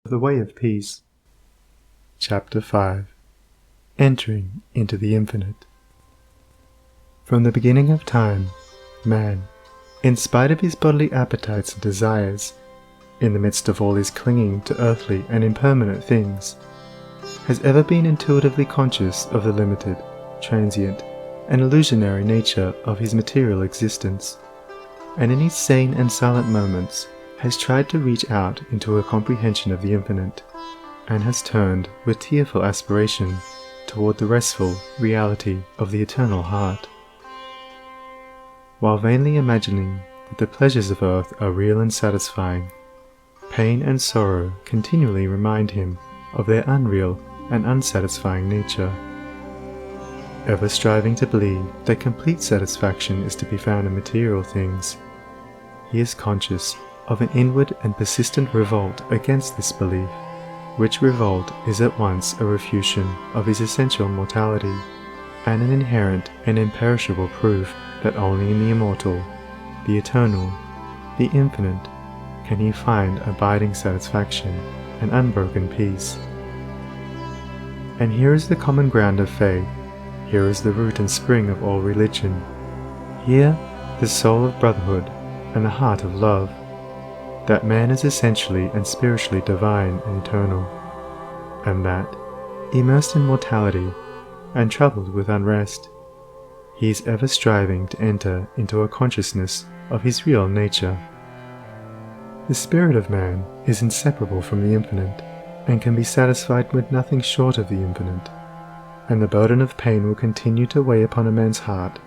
The Way of Peace. Chapter 5. Entering into the Infinite. From the beginning of time, man, in spite of his bodily appetites and desires, in the midst of all his clinging to earthly and impermanent things, has ever been intuitively conscious of the limited, transient, and illusionary nature of his material existence, and in his sane and silent moments has tried to reach out into a comprehension of the infinite, and has turned with tearful aspiration toward the restful reality of the eternal heart. While vainly imagining that the pleasures of earth are real and satisfying, pain and sorrow continually remind him of their unreal and unsatisfying nature. Ever striving to believe that complete satisfaction is to be found in material things, he is conscious of an inward and persistent revolt against this belief, which revolt is at once a refutation of his essential mortality, and an inherent and imperishable proof that only in the immortal, the eternal, the infinite, can he find abiding satisfaction and unbroken peace. And here is the common ground of faith, here is the root and spring of all religion, here the soul of brotherhood and the heart of love, that man is essentially and spiritually divine and eternal, and that, immersed in mortality and troubled with unrest, he is ever striving to enter into a consciousness of his real nature. The spirit of man is inseparable from the infinite, and can be satisfied with nothing short of the infinite, and the burden of pain will continue to weigh upon a man's heart,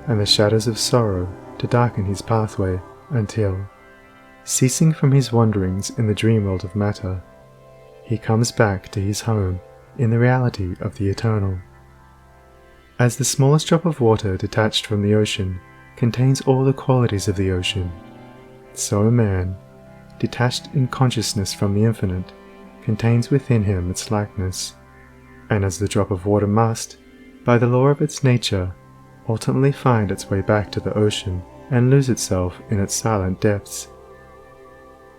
and the shadows of sorrow to darken his pathway until, ceasing from his wanderings in the dream world of matter, he comes back to his home in the reality of the eternal. As the smallest drop of water detached from the ocean contains all the qualities of the ocean, so a man, detached in consciousness from the infinite, contains within him its likeness, and as the drop of water must, by the law of its nature, ultimately find its way back to the ocean and lose itself in its silent depths,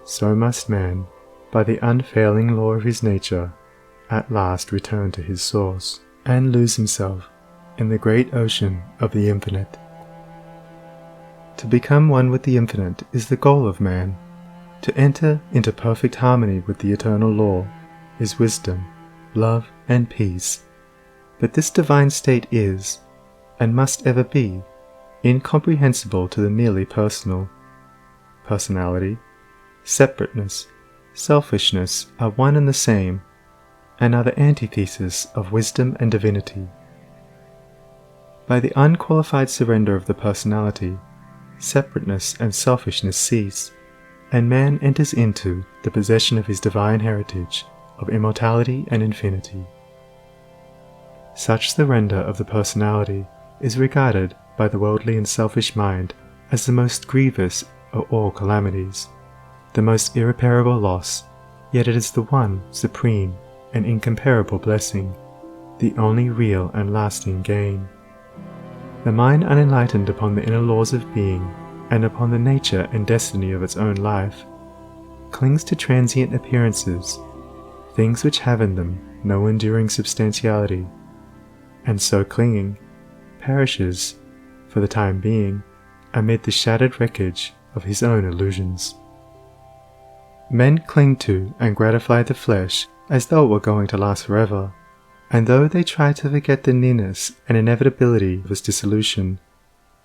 so must man, by the unfailing law of his nature, at last return to his source, and lose himself in the great ocean of the infinite. To become one with the infinite is the goal of man. To enter into perfect harmony with the eternal law is wisdom, love, and peace. But this divine state is, and must ever be, incomprehensible to the merely personal. Personality, separateness, selfishness are one and the same, and are the antithesis of wisdom and divinity. By the unqualified surrender of the personality, separateness and selfishness cease, and man enters into the possession of his divine heritage of immortality and infinity. Such surrender of the personality is regarded by the worldly and selfish mind as the most grievous of all calamities, the most irreparable loss, yet it is the one supreme and incomparable blessing, the only real and lasting gain. The mind unenlightened upon the inner laws of being, and upon the nature and destiny of its own life, clings to transient appearances, things which have in them no enduring substantiality, and so clinging, perishes, for the time being, amid the shattered wreckage of his own illusions. Men cling to and gratify the flesh as though it were going to last forever, and though they try to forget the nearness and inevitability of its dissolution,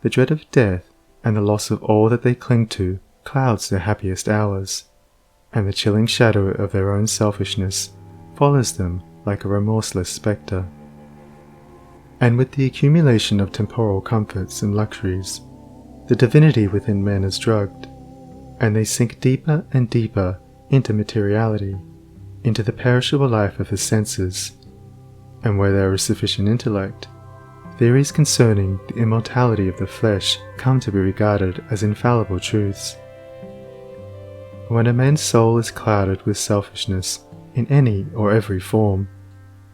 the dread of death and the loss of all that they cling to clouds their happiest hours, and the chilling shadow of their own selfishness follows them like a remorseless spectre. And with the accumulation of temporal comforts and luxuries, the divinity within men is drugged, and they sink deeper and deeper into materiality, into the perishable life of the senses, and where there is sufficient intellect, theories concerning the immortality of the flesh come to be regarded as infallible truths. When a man's soul is clouded with selfishness in any or every form,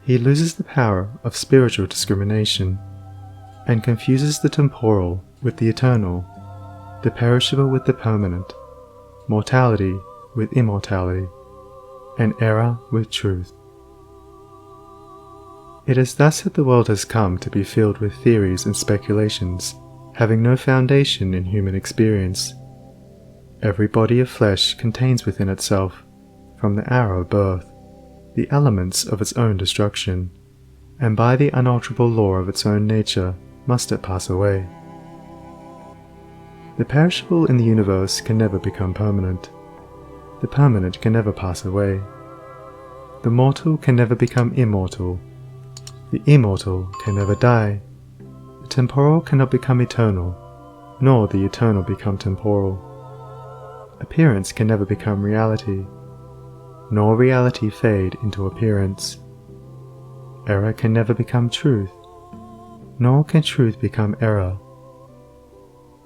he loses the power of spiritual discrimination, and confuses the temporal with the eternal, the perishable with the permanent, mortality with immortality, and error with truth. It is thus that the world has come to be filled with theories and speculations, having no foundation in human experience. Every body of flesh contains within itself, from the hour of birth, the elements of its own destruction, and by the unalterable law of its own nature must it pass away. The perishable in the universe can never become permanent. The permanent can never pass away. The mortal can never become immortal. The immortal can never die. The temporal cannot become eternal, nor the eternal become temporal. Appearance can never become reality, nor reality fade into appearance. Error can never become truth, nor can truth become error.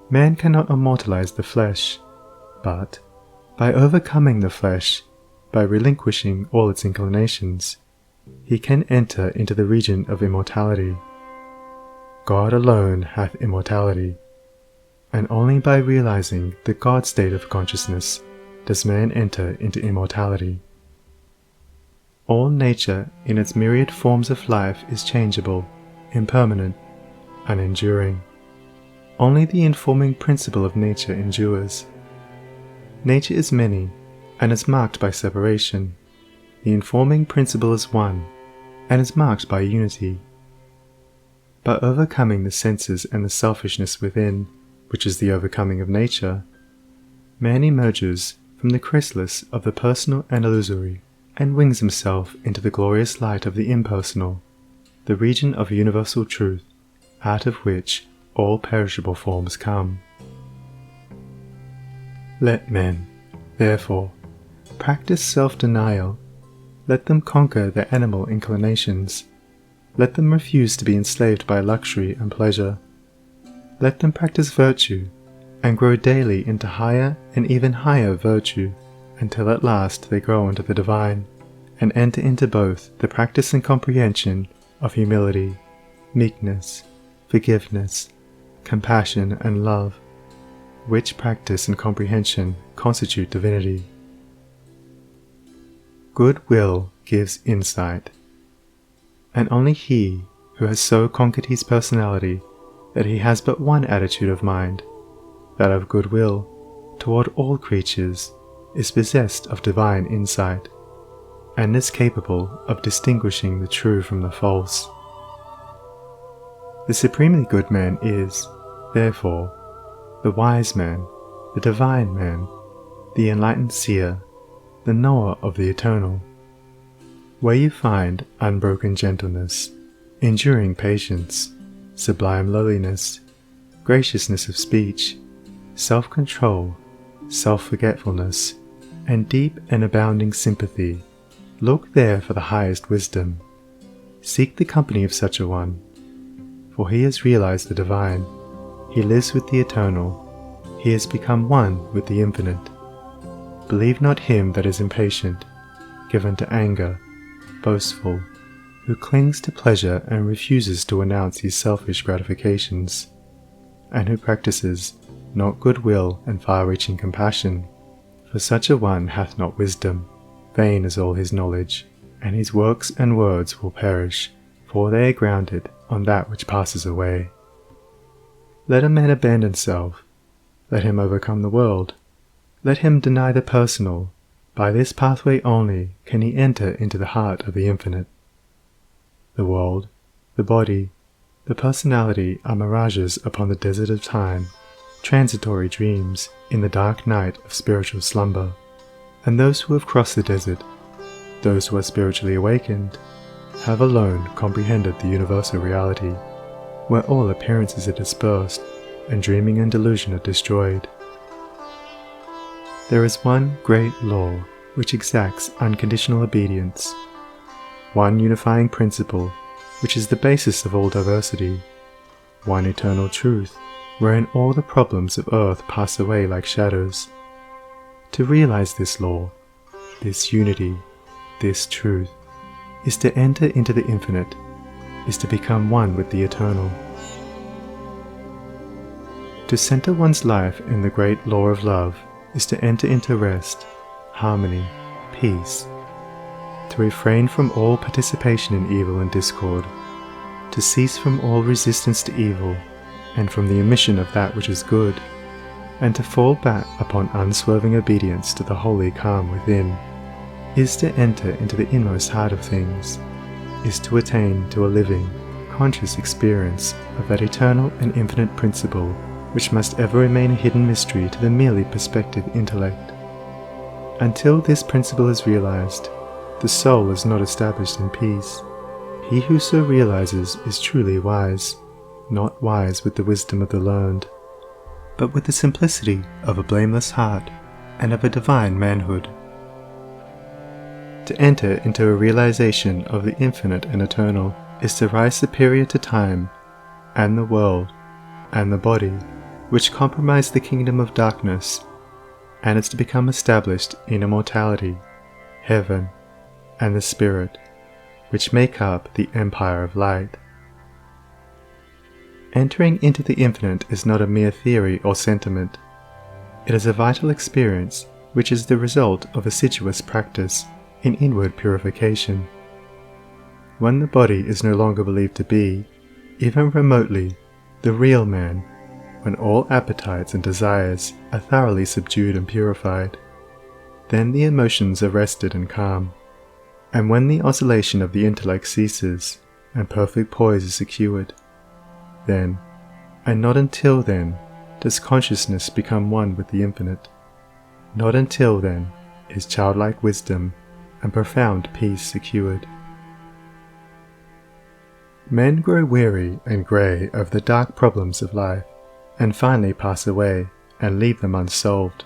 Man cannot immortalize the flesh, but, by overcoming the flesh, by relinquishing all its inclinations, he can enter into the region of immortality. God alone hath immortality, and only by realizing the God state of consciousness does man enter into immortality. All nature in its myriad forms of life is changeable, impermanent, unenduring. Only the informing principle of nature endures. Nature is many, and is marked by separation. The informing principle is one, and is marked by unity. By overcoming the senses and the selfishness within, which is the overcoming of nature, man emerges from the chrysalis of the personal and illusory, and wings himself into the glorious light of the impersonal, the region of universal truth, out of which all perishable forms come. Let men, therefore, practice self-denial. Let them conquer their animal inclinations. Let them refuse to be enslaved by luxury and pleasure. Let them practice virtue, and grow daily into higher and even higher virtue, until at last they grow into the divine, and enter into both the practice and comprehension of humility, meekness, forgiveness, compassion and love, which practice and comprehension constitute divinity. Goodwill gives insight, and only he who has so conquered his personality that he has but one attitude of mind, that of goodwill, toward all creatures, is possessed of divine insight, and is capable of distinguishing the true from the false. The supremely good man is, therefore, the wise man, the divine man, the enlightened seer, the knower of the eternal. Where you find unbroken gentleness, enduring patience, sublime lowliness, graciousness of speech, self-control, self-forgetfulness, and deep and abounding sympathy, look there for the highest wisdom. Seek the company of such a one, for he has realized the divine, he lives with the eternal, he has become one with the infinite. Believe not him that is impatient, given to anger, boastful, who clings to pleasure and refuses to renounce his selfish gratifications, and who practices not goodwill and far-reaching compassion, for such a one hath not wisdom. Vain is all his knowledge, and his works and words will perish, for they are grounded on that which passes away. Let a man abandon self, let him overcome the world, let him deny the personal. By this pathway only can he enter into the heart of the infinite. The world, the body, the personality are mirages upon the desert of time, transitory dreams in the dark night of spiritual slumber, and those who have crossed the desert, those who are spiritually awakened, have alone comprehended the universal reality, where all appearances are dispersed, and dreaming and delusion are destroyed. There is one great law which exacts unconditional obedience, one unifying principle which is the basis of all diversity, one eternal truth wherein all the problems of earth pass away like shadows. To realize this law, this unity, this truth, is to enter into the infinite, is to become one with the eternal. To center one's life in the great law of love is to enter into rest, harmony, peace, to refrain from all participation in evil and discord, to cease from all resistance to evil, and from the omission of that which is good, and to fall back upon unswerving obedience to the holy calm within, is to enter into the inmost heart of things, is to attain to a living, conscious experience of that eternal and infinite principle which must ever remain a hidden mystery to the merely perspective intellect. Until this principle is realized, the soul is not established in peace. He who so realizes is truly wise, not wise with the wisdom of the learned, but with the simplicity of a blameless heart and of a divine manhood. To enter into a realization of the infinite and eternal is to rise superior to time, and the world, and the body, which comprise the kingdom of darkness, and is to become established in immortality, heaven, and the spirit, which make up the empire of light. Entering into the infinite is not a mere theory or sentiment. It is a vital experience which is the result of assiduous practice in inward purification. When the body is no longer believed to be, even remotely, the real man, when all appetites and desires are thoroughly subdued and purified, then the emotions are rested and calm, and when the oscillation of the intellect ceases and perfect poise is secured, then, and not until then, does consciousness become one with the infinite. Not until then is childlike wisdom and profound peace secured. Men grow weary and grey of the dark problems of life, and finally pass away and leave them unsolved,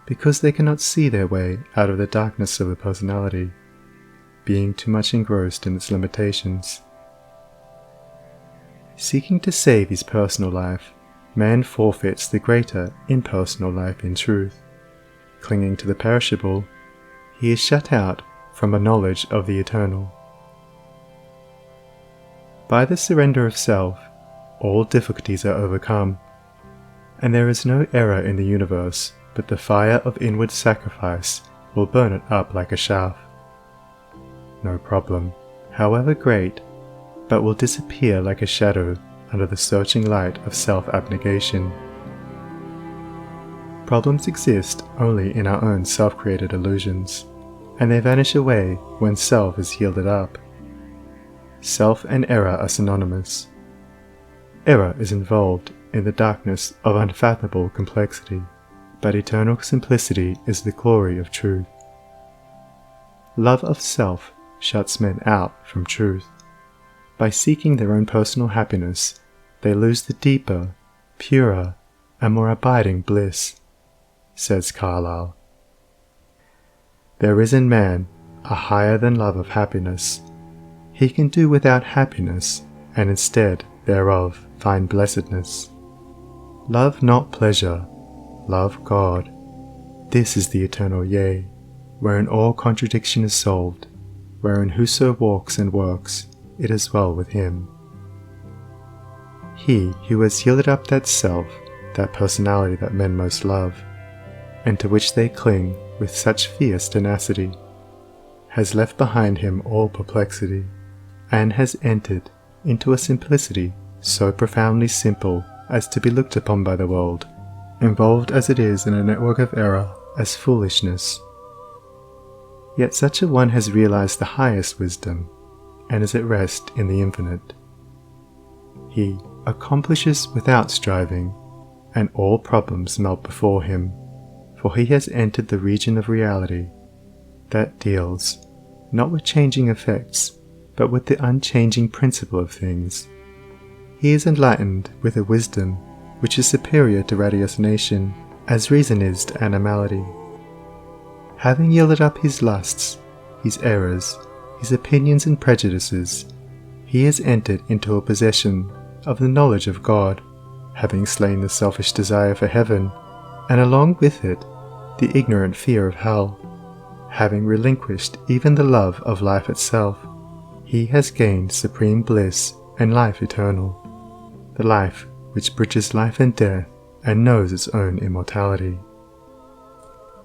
because they cannot see their way out of the darkness of the personality, being too much engrossed in its limitations. Seeking to save his personal life, man forfeits the greater impersonal life in truth. Clinging to the perishable, he is shut out from a knowledge of the eternal. By the surrender of self, all difficulties are overcome, and there is no error in the universe but the fire of inward sacrifice will burn it up like a chaff. No problem, however great, but will disappear like a shadow under the searching light of self-abnegation. Problems exist only in our own self-created illusions, and they vanish away when self is yielded up. Self and error are synonymous. Error is involved in the darkness of unfathomable complexity, but eternal simplicity is the glory of truth. Love of self shuts men out from truth. By seeking their own personal happiness, they lose the deeper, purer, and more abiding bliss, says Carlyle. There is in man a higher than love of happiness. He can do without happiness, and instead thereof find blessedness. Love not pleasure, love God. This is the eternal yea, wherein all contradiction is solved, wherein whoso walks and works, it is well with him. He who has yielded up that self, that personality that men most love, and to which they cling with such fierce tenacity, has left behind him all perplexity, and has entered into a simplicity so profoundly simple as to be looked upon by the world, involved as it is in a network of error, as foolishness. Yet such a one has realized the highest wisdom, and is at rest in the infinite. He accomplishes without striving, and all problems melt before him, for he has entered the region of reality, that deals, not with changing effects, but with the unchanging principle of things. He is enlightened with a wisdom which is superior to ratiocination, as reason is to animality. Having yielded up his lusts, his errors, his opinions and prejudices, he has entered into a possession of the knowledge of God, having slain the selfish desire for heaven, and along with it the ignorant fear of hell. Having relinquished even the love of life itself, he has gained supreme bliss and life eternal, the life which bridges life and death and knows its own immortality.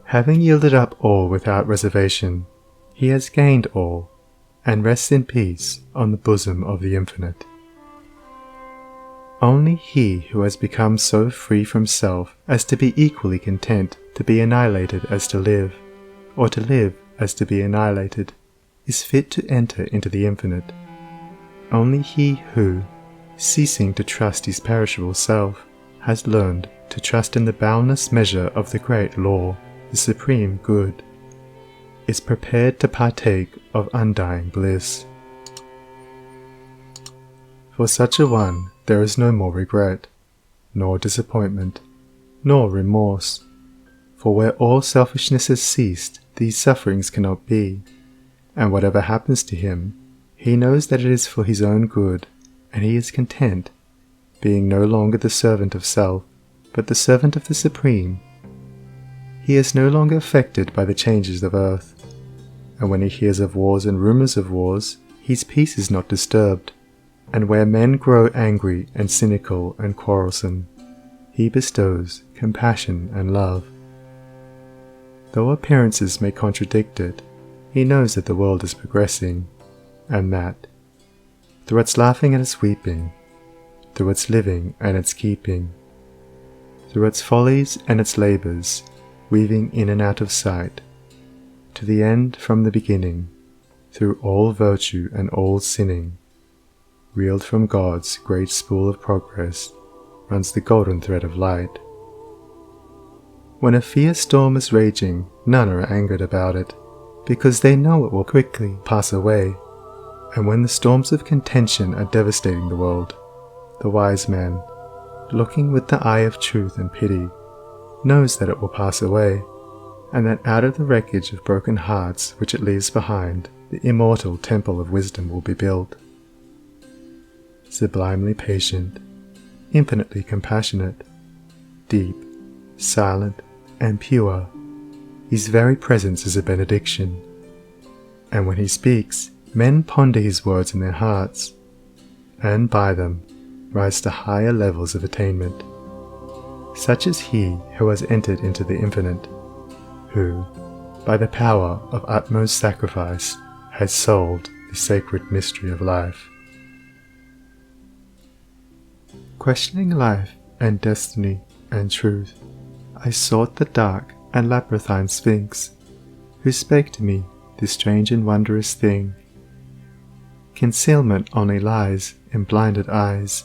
Having yielded up all without reservation, he has gained all, and rests in peace on the bosom of the Infinite. Only he who has become so free from self as to be equally content to be annihilated as to live, or to live as to be annihilated, is fit to enter into the Infinite. Only he who, ceasing to trust his perishable self, has learned to trust in the boundless measure of the great law, the supreme good, is prepared to partake of undying bliss. For such a one there is no more regret, nor disappointment, nor remorse, for where all selfishness has ceased, these sufferings cannot be, and whatever happens to him, he knows that it is for his own good, and he is content, being no longer the servant of self, but the servant of the Supreme. He is no longer affected by the changes of earth, and when he hears of wars and rumors of wars, his peace is not disturbed, and where men grow angry and cynical and quarrelsome, he bestows compassion and love. Though appearances may contradict it, he knows that the world is progressing, and that, through its laughing and its weeping, through its living and its keeping, through its follies and its labours, weaving in and out of sight, to the end from the beginning, through all virtue and all sinning, reeled from God's great spool of progress, runs the golden thread of light. When a fierce storm is raging, none are angered about it, because they know it will quickly pass away. And when the storms of contention are devastating the world, the wise man, looking with the eye of truth and pity, knows that it will pass away, and that out of the wreckage of broken hearts which it leaves behind, the immortal temple of wisdom will be built. Sublimely patient, infinitely compassionate, deep, silent, and pure, his very presence is a benediction. And when he speaks, men ponder his words in their hearts, and by them rise to higher levels of attainment. Such is he who has entered into the Infinite, who, by the power of utmost sacrifice, has solved the sacred mystery of life. Questioning life and destiny and truth, I sought the dark and labyrinthine Sphinx, who spake to me this strange and wondrous thing. Concealment only lies in blinded eyes,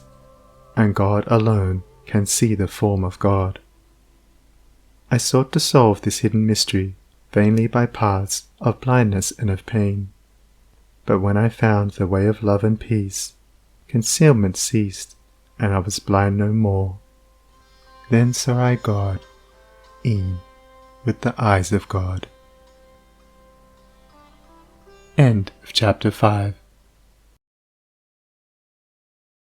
and God alone can see the form of God. I sought to solve this hidden mystery vainly by paths of blindness and of pain, but when I found the way of love and peace, concealment ceased, and I was blind no more. Then saw I God, e'en with the eyes of God. End of chapter 5.